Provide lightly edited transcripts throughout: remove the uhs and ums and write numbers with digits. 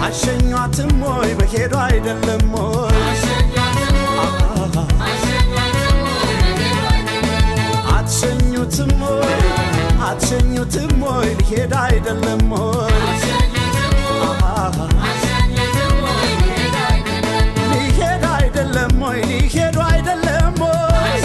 አሸኟትም ወይ በሄዱ አይደለም ወይ አትሸኙትም ወይ ሊሄድ አይደለም ወይ ሊሄድ አይደለም ወይ ሊሄዱ አይደለም ወይ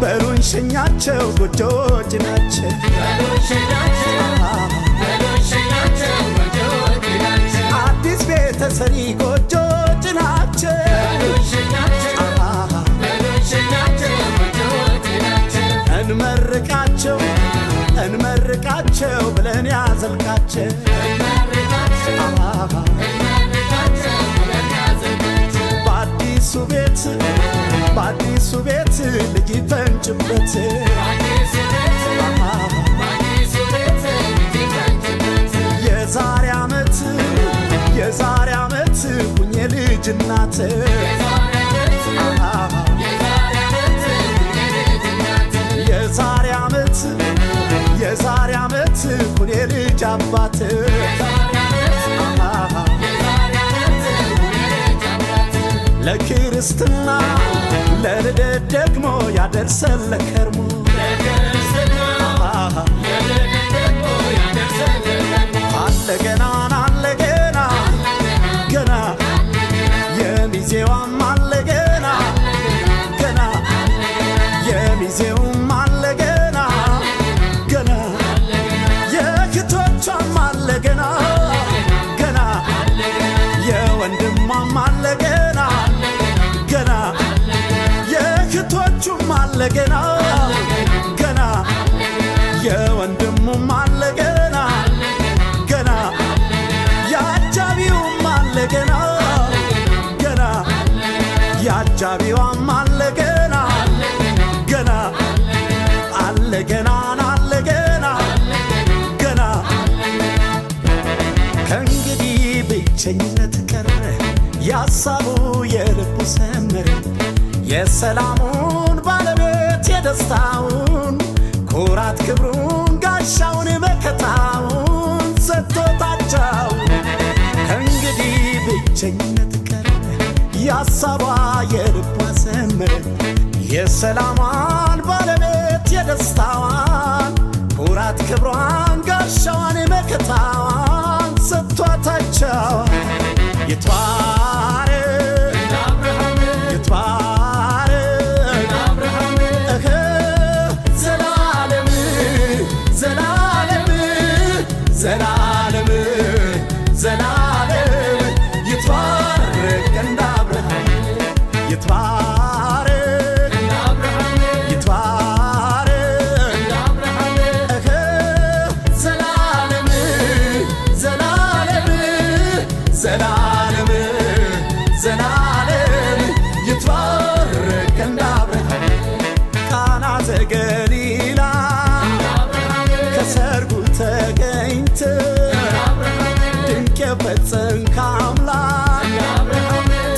በሉን ሸኛቸው ጎጆች ናቸው አዲስ ቤተ ሰሪ ጎጆች ናቸው እንመርቃቸው ብለን ያዘልቃቸው በአዲሱ ቤት ልጅ ፈንጭበት የዛሬ ዓመት ሁኜ ልጅ እናት የዛሬ ዓመት ሁኔ ልጅ አባት ለክርስትና ለልደት ደግሞ ያደርሰን ለከርሞ አለገና ገና የሚዜዋም አለገና ገና የሚዜውም አለገና ገና የክቶቿም አለገና ገና የወንድሟም አለገና ገና የክቶቹም አለገና ገና የወንድሙም አለገና ገና የአጃቢውም አለገና ገና የአጃቢዋም አለገና ገና አለገና ገና ከእንግዲህ ብቸኝነት ቀረ ያሳቡ የልቡ ሰመረ የሰላሙን ባለቤት የደስታውን ኩራት ክብሩን ጋሻውን መከታውን ሰጥቶታቸው ከእንግዲህ ብቸኝነት ቀረ ያሳቧ የልቧ ሰመረ የሰላሟን ባለቤት የደስታዋን ኩራት ክብሯን ጋሻዋን መከታዋን ሰጥቶታቸው ዘላለም ይትባረክ እንደ አብርሃም ይትባረክ ዘላለም ይትባረክ እንደ አብርሃም ቃና ዘገሊላ ከሰርጉ ተገኝተ ድንቅ የፈጸምክ አምላክ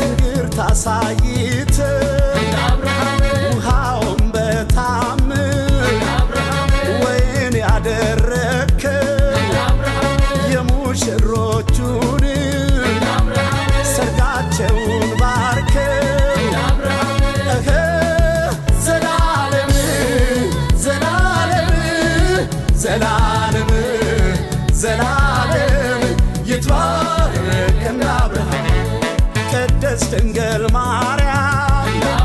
ትንግርት አሳይተ ውሃውን በታምር ወይን ያደረክ የሙሽሮቹን ሰርጋቸውን ባርከ ዘላለም ይትባረክ እንደ አብርሃም ቅድስት ድንግል ማርያም